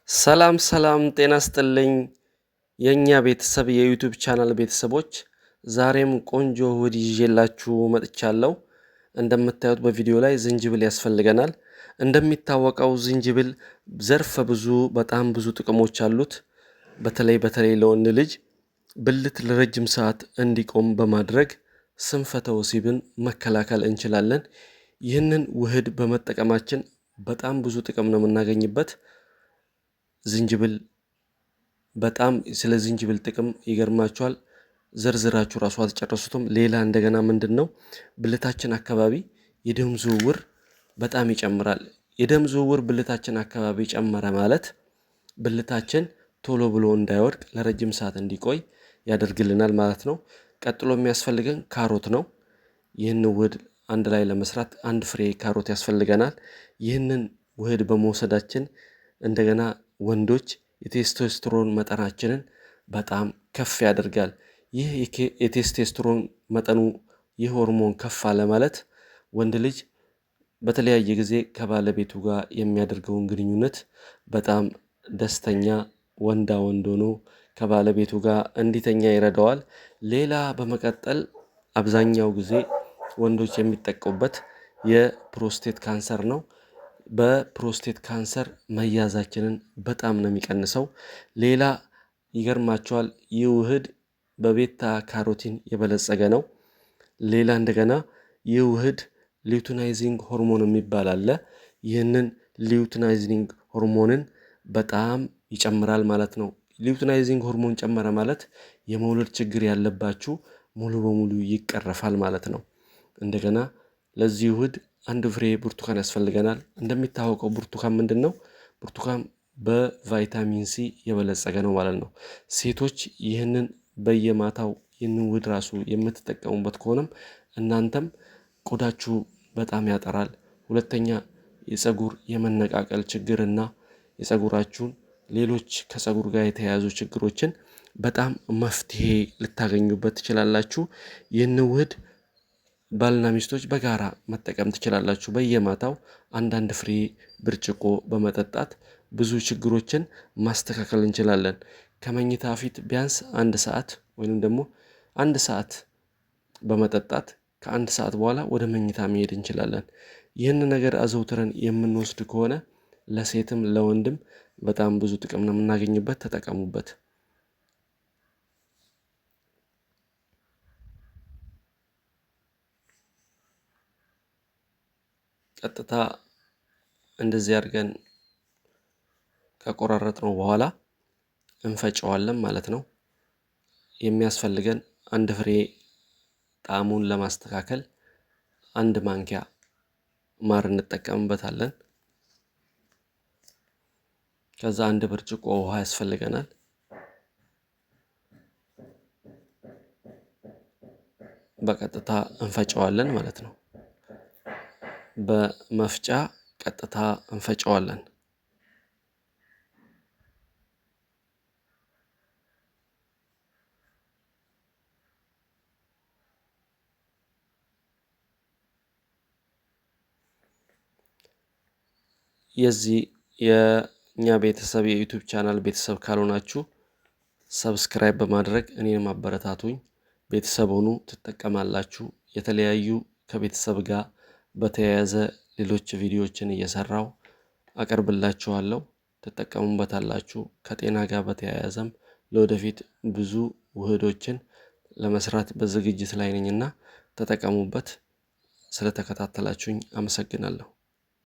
ሰላም ሰላም ጤና ይስጥልኝ የኛ ቤተሰብ የዩቲዩብ ቻናል ቤተሰቦች ዛሬም ቆንጆ ውህድ ይዤላችሁ መጥቻለሁ። እንደምታዩት በቪዲዮ ላይ ዝንጅብል ያስፈልገናል። እንደሚታወቀው ዝንጅብል ዘርፈ ብዙ በጣም ብዙ ጥቅሞች አሉት። በተለይ ለወንድ ልጅ ብልት ለረጅም ሰዓት እንዲቆም በማድረግ ስንፈተ ወሲብን መከላከል እንችላለን። ይህንን ውህድ በመጠቀማችን በጣም ብዙ ጥቅም ነው የምናገኝበት። ዝንጅብል በጣም ስለ ዝንጅብል ጥቅም ይገርማችኋል ዘርዝራችሁ ራሱ አትጨርሱትም። ሌላ እንደገና ምንድነው ብልታችን አካባቢ የደም ዝውውር በጣም ይጨምራል። የደም ዝውውር ብልታችን አካባቢ ጨመረ ማለት ብልታችን ቶሎ ብሎ እንዳይወድቅ ለረጅም ሰዓት እንዲቆይ ያደርግልናል ማለት ነው። ቀጥሎ የሚያስፈልገን ካሮት ነው። ይህንን ውህድ አንድ ላይ ለመስራት አንድ ፍሬ ካሮት ያስፈልገናል። ይህንን ውህድ በመውሰዳችን እንደገና ወንዶች የቴስቶስትሮን መጠናችንን በጣም ከፍ ያደርጋል። ይህ የቴስቶስትሮን መጠኑ ይህ ሆርሞን ከፍ አለ ማለት ወንድ ልጅ በተለያየ ጊዜ ከባለቤቱ ጋር የሚያደርገውን ግንኙነት በጣም ደስተኛ ወንዳ ወንድ ሆኖ ከባለቤቱ ጋር እንዲተኛ ይረዳዋል። ሌላ በመቀጠል አብዛኛው ጊዜ ወንዶች የሚጠቀሙበት የፕሮስቴት ካንሰር ነው። በፕሮስቴት ካንሰር መያዛችንን በጣም ነው የሚቀንሰው። ሌላ ይገርማችኋል ይህ ውህድ በቤታ ካሮቲን የበለጸገ ነው። ሌላ እንደገና ይህ ውህድ ሊዩቲናይዚንግ ሆርሞን የሚባል አለ። ይህንን ሊዩቲናይዚንግ ሆርሞንን በጣም ይጨምራል ማለት ነው። ሊዩቲናይዚንግ ሆርሞን ጨመረ ማለት የመውለድ ችግር ያለባችሁ ሙሉ በሙሉ ይቀረፋል ማለት ነው። እንደገና ለዚህ ውህድ አንድ ፍሬ ብርቱካን ያስፈልገናል። እንደሚታወቀው ብርቱካን ምንድነው? ብርቱካን በቫይታሚን ሲ የበለጸገ ነው ማለት ነው። ሴቶች ይህንን በየማታው ይህንን ውህድ ራሱ የምትጠቀሙበት ከሆነም እናንተም ቆዳችሁ በጣም ያጠራል። ሁለተኛ የፀጉር የመነቃቀል ችግርና የፀጉራችሁን ሌሎች ከፀጉር ጋር የተያያዙ ችግሮችን በጣም መፍትሄ ልታገኙበት ትችላላችሁ። ይህን ውህድ ባልና ሚስቶች በጋራ መጠቀም ትችላላችሁ። በየማታው አንዳንድ ፍሬ ብርጭቆ በመጠጣት ብዙ ችግሮችን ማስተካከል እንችላለን። ከመኝታ ፊት ቢያንስ 1 ሰዓት ወይንም ደግሞ 1 ሰዓት በመጠጣት ከ1 ሰዓት በኋላ ወደ መኝታ መሄድ እንችላለን። ይህን ነገር አዘውትረን የምንወስድ ከሆነ ለሴትም ለወንድም በጣም ብዙ ጥቅም ነው የምናገኝበት። ተጠቀሙበት። ቀጥታ እንደዚህ አድርገን ከቆራረጥነው በኋላ እንፈጨዋለን ማለት ነው። የሚያስፈልገን አንድ ፍሬ ጣዕሙን ለማስተካከል 1 ማንኪያ ማር እንጠቀምበታለን። ከዛ 1 ብርጭቆ ውሃ ያስፈልገናል። በቀጥታ እንፈጨዋለን ማለት ነው። በመፍጫ ቀጥታ እንፈጨዋለን። የዚህ የኛ ቤተሰብ የዩቲዩብ ቻናል ቤተሰብ ካልሆናችሁ ሰብስክራይብ በማድረግ እኔንም አበረታቱኝ። ቤተሰብ ሁኑ፣ ትጠቀማላችሁ። የተለያዩ ከቤተሰብ ጋር በተያያዘ ሌሎች ቪዲዮዎችን እየሰራው አቀርብላችኋለሁ። ትጠቀሙበታላችሁ። ከጤና ጋር በተያያዘም ለወደፊት ብዙ ውህዶችን ለመስራት በዝግጅት ላይ ነኝና ተጠቀሙበት። ስለተከታተላችሁኝ አመሰግናለሁ።